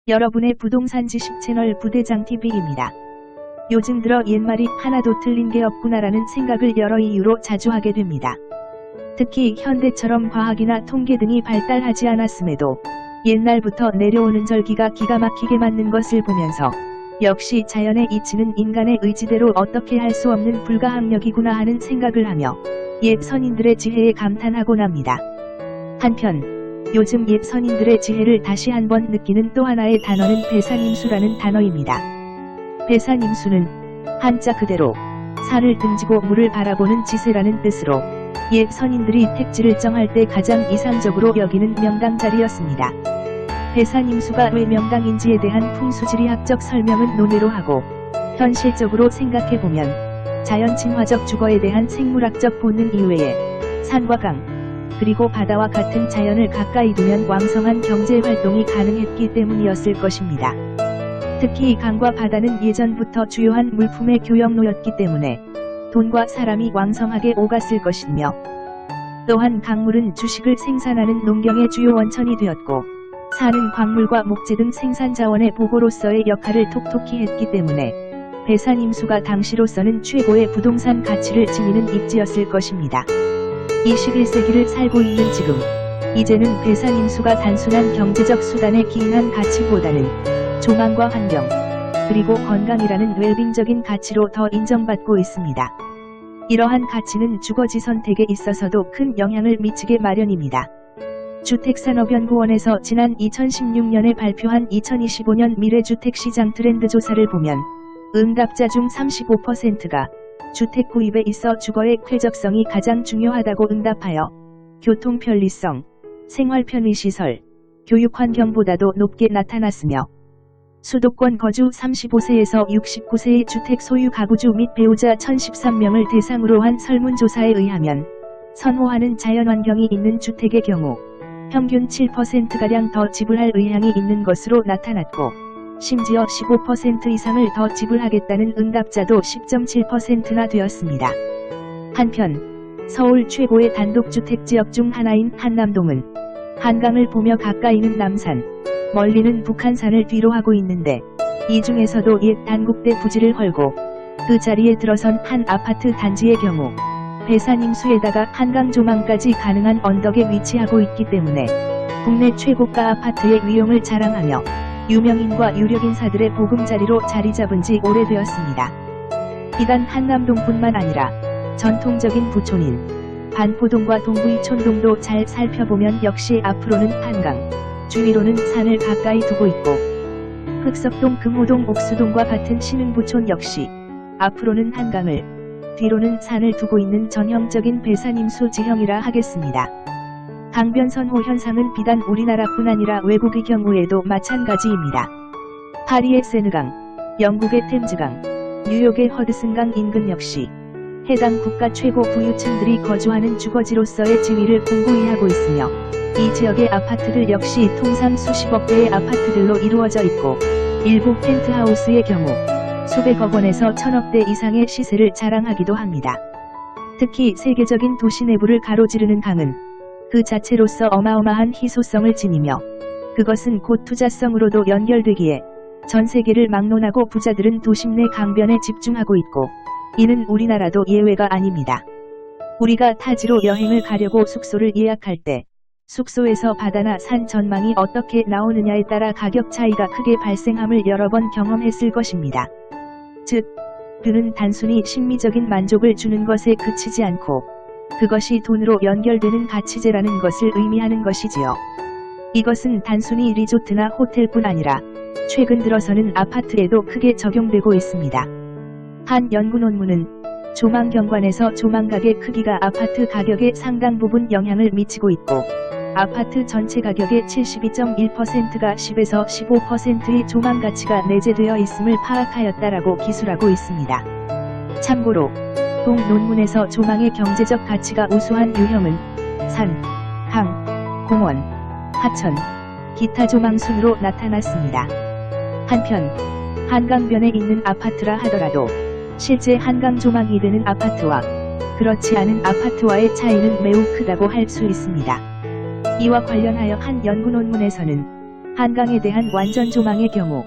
여러분의 부동산 지식 채널 부대장 TV입니다. 요즘 들어 옛말이 하나도 틀린 게 없구나라는 생각을 여러 이유로 자주 하게 됩니다. 특히 현대처럼 과학이나 통계 등이 발달하지 않았음에도 옛날부터 내려오는 절기가 기가 막히게 맞는 것을 보면서 역시 자연의 이치는 인간의 의지대로 어떻게 할 수 없는 불가항력이구나 하는 생각을 하며 옛 선인들의 지혜에 감탄하곤 합니다. 한편 요즘 옛 선인들의 지혜를 다시 한번 느끼는 또 하나의 단어는 배산임수라는 단어입니다. 배산임수는 한자 그대로 산을 등지고 물을 바라보는 지세라는 뜻으로 옛 선인들이 택지를 정할 때 가장 이상적으로 여기는 명당자리였습니다. 배산임수가 왜 명당인지에 대한 풍수지리학적 설명은 논외로 하고 현실적으로 생각해보면 자연 친화적 주거에 대한 생물학적 본능 이외에 산과 강 그리고 바다와 같은 자연을 가까이 두면 왕성한 경제활동이 가능했기 때문이었을 것입니다. 특히 강과 바다는 예전부터 주요한 물품의 교역로였기 때문에 돈과 사람이 왕성하게 오갔을 것이며 또한 강물은 주식을 생산하는 농경의 주요 원천이 되었고 산은 광물과 목재 등 생산자원의 보고로서의 역할을 톡톡히 했기 때문에 배산임수가 당시로서는 최고의 부동산 가치를 지니는 입지였을 것입니다. 21세기를 살고 있는 지금 이제는 배산임수가 단순한 경제적 수단에 기인한 가치보다는 조망과 환경 그리고 건강이라는 웰빙적인 가치로 더 인정받고 있습니다. 이러한 가치는 주거지 선택에 있어서도 큰 영향을 미치게 마련입니다. 주택산업연구원에서 지난 2016년에 발표한 2025년 미래주택시장 트렌드 조사를 보면 응답자 중 35%가 주택 구입에 있어 주거의 쾌적성이 가장 중요하다고 응답하여 교통 편리성, 생활 편의시설, 교육 환경보다도 높게 나타났으며 수도권 거주 35세에서 69세의 주택 소유 가구주 및 배우자 1013명을 대상으로 한 설문조사에 의하면 선호하는 자연환경이 있는 주택의 경우 평균 7%가량 더 지불할 의향이 있는 것으로 나타났고 심지어 15% 이상을 더 지불하겠다는 응답자도 10.7%나 되었습니다. 한편 서울 최고의 단독주택지역 중 하나인 한남동은 한강을 보며 가까이는 남산, 멀리는 북한산을 뒤로 하고 있는데 이 중에서도 옛 단국대 부지를 헐고 그 자리에 들어선 한 아파트 단지의 경우 배산임수에다가 한강 조망까지 가능한 언덕에 위치하고 있기 때문에 국내 최고가 아파트의 위용을 자랑하며 유명인과 유력인사들의 보금자리로 자리잡은 지 오래되었습니다. 비단 한남동뿐만 아니라 전통적인 부촌인 반포동과 동부이촌동도 잘 살펴보면 역시 앞으로는 한강, 주위로는 산을 가까이 두고 있고 흑석동, 금호동, 옥수동과 같은 신흥부촌 역시 앞으로는 한강을, 뒤로는 산을 두고 있는 전형적인 배산임수 지형이라 하겠습니다. 강변선호 현상은 비단 우리나라뿐 아니라 외국의 경우에도 마찬가지입니다. 파리의 세느강, 영국의 템즈강, 뉴욕의 허드슨강 인근 역시 해당 국가 최고 부유층들이 거주하는 주거지로서의 지위를 공고히 하고 있으며 이 지역의 아파트들 역시 통상 수십억 대의 아파트들로 이루어져 있고 일부 펜트하우스의 경우 수백억 원에서 천억 대 이상의 시세를 자랑하기도 합니다. 특히 세계적인 도시 내부를 가로지르는 강은 그 자체로서 어마어마한 희소성을 지니며 그것은 곧 투자성으로도 연결되기에 전 세계를 막론하고 부자들은 도심 내 강변에 집중하고 있고 이는 우리나라도 예외가 아닙니다. 우리가 타지로 여행을 가려고 숙소를 예약할 때 숙소에서 바다나 산 전망이 어떻게 나오느냐에 따라 가격 차이가 크게 발생함을 여러 번 경험했을 것입니다. 즉, 그는 단순히 심미적인 만족을 주는 것에 그치지 않고 그것이 돈으로 연결되는 가치제라는 것을 의미하는 것이지요. 이것은 단순히 리조트나 호텔뿐 아니라 최근 들어서는 아파트에도 크게 적용되고 있습니다. 한 연구 논문은 조망경관에서 조망각의 크기가 아파트 가격에 상당 부분 영향을 미치고 있고 아파트 전체 가격의 72.1%가 10에서 15%의 조망 가치가 내재되어 있음을 파악하였다라고 기술하고 있습니다. 참고로 동 논문에서 조망의 경제적 가치가 우수한 유형은 산, 강, 공원, 하천, 기타 조망 순으로 나타났습니다. 한편 한강변에 있는 아파트라 하더라도 실제 한강 조망이 되는 아파트와 그렇지 않은 아파트와의 차이는 매우 크다고 할 수 있습니다. 이와 관련하여 한 연구 논문에서는 한강에 대한 완전 조망의 경우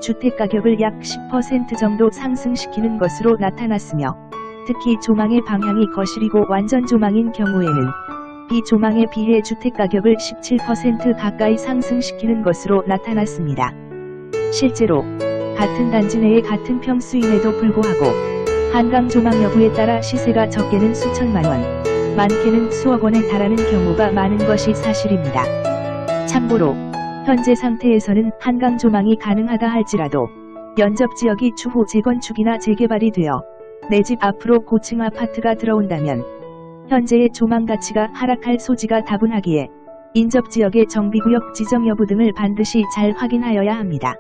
주택 가격을 약 10% 정도 상승시키는 것으로 나타났으며, 특히 조망의 방향이 거실이고 완전 조망인 경우에는 비조망에 비해 주택 가격을 17% 가까이 상승시키는 것으로 나타났습니다. 실제로 같은 단지 내의 같은 평수임에도 불구하고 한강 조망 여부에 따라 시세가 적게는 수천만 원, 많게는 수억 원에 달하는 경우가 많은 것이 사실입니다. 참고로 현재 상태에서는 한강 조망이 가능하다 할지라도 연접 지역이 추후 재건축이나 재개발이 되어 내 집 앞으로 고층 아파트가 들어온다면 현재의 조망 가치가 하락할 소지가 다분하기에 인접 지역의 정비구역 지정 여부 등을 반드시 잘 확인하여야 합니다.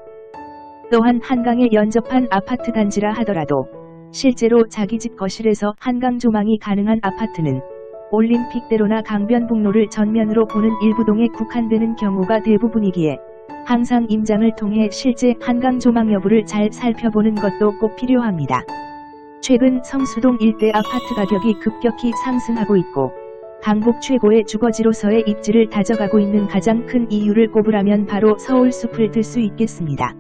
또한 한강에 연접한 아파트 단지라 하더라도 실제로 자기 집 거실에서 한강 조망이 가능한 아파트는 올림픽대로나 강변북로를 전면으로 보는 일부동에 국한되는 경우가 대부분이기에 항상 임장을 통해 실제 한강 조망 여부를 잘 살펴보는 것도 꼭 필요합니다. 최근 성수동 일대 아파트 가격이 급격히 상승하고 있고 강북 최고의 주거지로서의 입지를 다져가고 있는 가장 큰 이유를 꼽으라면 바로 서울숲을 들 수 있겠습니다.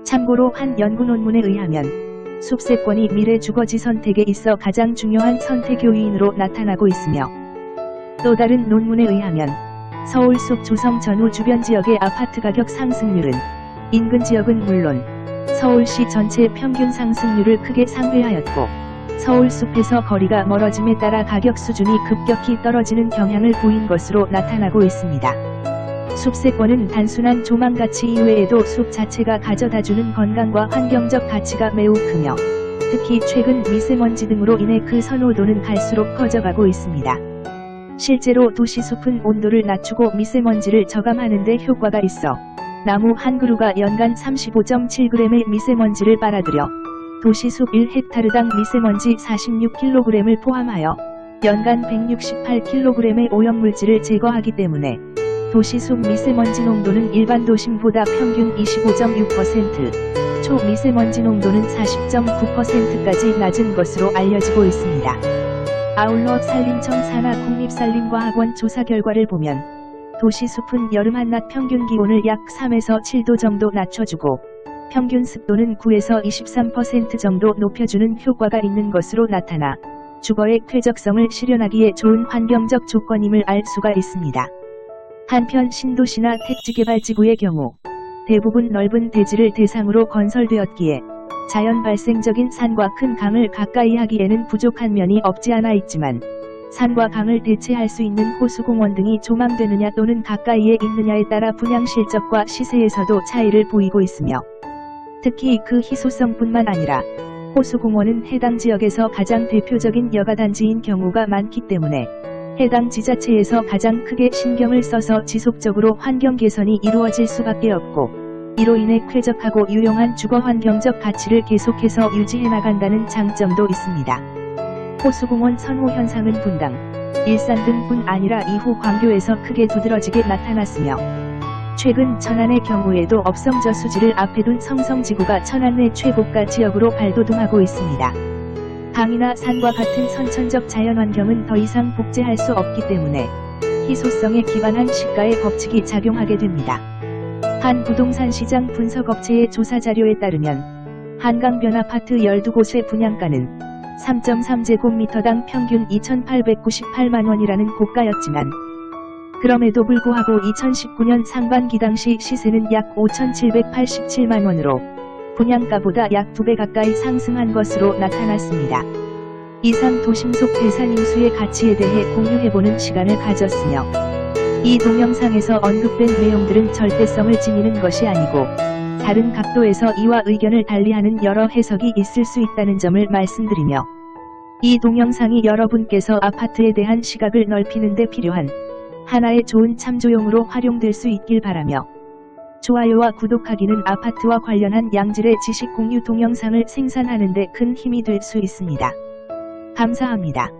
참고로 한 연구 논문에 의하면 숲세권이 미래 주거지 선택에 있어 가장 중요한 선택 요인으로 나타나고 있으며, 또 다른 논문에 의하면 서울숲 조성 전후 주변 지역의 아파트 가격 상승률은 인근 지역은 물론 서울시 전체 평균 상승률을 크게 상회하였고, 서울숲에서 거리가 멀어짐에 따라 가격 수준이 급격히 떨어지는 경향을 보인 것으로 나타나고 있습니다. 숲세권은 단순한 조망 가치 이외에도 숲 자체가 가져다주는 건강과 환경적 가치가 매우 크며, 특히 최근 미세먼지 등으로 인해 그 선호도는 갈수록 커져가고 있습니다. 실제로 도시숲은 온도를 낮추고 미세먼지를 저감하는 데 효과가 있어 나무 한 그루가 연간 35.7g의 미세먼지를 빨아들여 도시숲 1헥타르당 미세먼지 46kg을 포함하여 연간 168kg의 오염물질을 제거하기 때문에 도시숲 미세먼지 농도는 일반 도심보다 평균 25.6%, 초미세먼지 농도는 40.9%까지 낮은 것으로 알려지고 있습니다. 아울러 산림청 산하 국립산림과학원 조사 결과를 보면 도시숲은 여름 한낮 평균 기온을 약 3에서 7도 정도 낮춰주고 평균 습도는 9에서 23% 정도 높여주는 효과가 있는 것으로 나타나 주거의 쾌적성을 실현하기에 좋은 환경적 조건임을 알 수가 있습니다. 한편 신도시나 택지개발지구의 경우 대부분 넓은 대지를 대상으로 건설되었기에 자연 발생적인 산과 큰 강을 가까이 하기에는 부족한 면이 없지 않아 있지만, 산과 강을 대체할 수 있는 호수공원 등이 조망되느냐 또는 가까이에 있느냐에 따라 분양 실적과 시세에서도 차이를 보이고 있으며, 특히 그 희소성뿐만 아니라 호수공원은 해당 지역에서 가장 대표적인 여가단지인 경우가 많기 때문에 해당 지자체에서 가장 크게 신경을 써서 지속적으로 환경 개선이 이루어질 수밖에 없고, 이로 인해 쾌적하고 유용한 주거 환경적 가치를 계속해서 유지해 나간다는 장점도 있습니다. 호수공원 선호 현상은 분당, 일산 등뿐 아니라 이후 광교에서 크게 두드러지게 나타났으며, 최근 천안의 경우에도 업성저수지를 앞에 둔 성성지구가 천안 내 최고가 지역으로 발돋움하고 있습니다. 강이나 산과 같은 선천적 자연환경은 더 이상 복제할 수 없기 때문에 희소성에 기반한 시가의 법칙이 작용하게 됩니다. 한 부동산 시장 분석업체의 조사 자료에 따르면 한강변 아파트 12곳의 분양가는 3.3제곱미터당 평균 2,898만원이라는 고가였지만, 그럼에도 불구하고 2019년 상반기 당시 시세는 약 5,787만원으로 분양가보다 약 2배 가까이 상승한 것으로 나타났습니다. 이상 도심 속 대산임수의 가치에 대해 공유해보는 시간을 가졌으며, 이 동영상에서 언급된 내용들은 절대성을 지니는 것이 아니고 다른 각도에서 이와 의견을 달리하는 여러 해석이 있을 수 있다는 점을 말씀드리며, 이 동영상이 여러분께서 아파트에 대한 시각을 넓히는 데 필요한 하나의 좋은 참조용으로 활용될 수 있길 바라며, 좋아요와 구독하기는 아파트와 관련한 양질의 지식 공유 동영상을 생산하는 데 큰 힘이 될 수 있습니다. 감사합니다.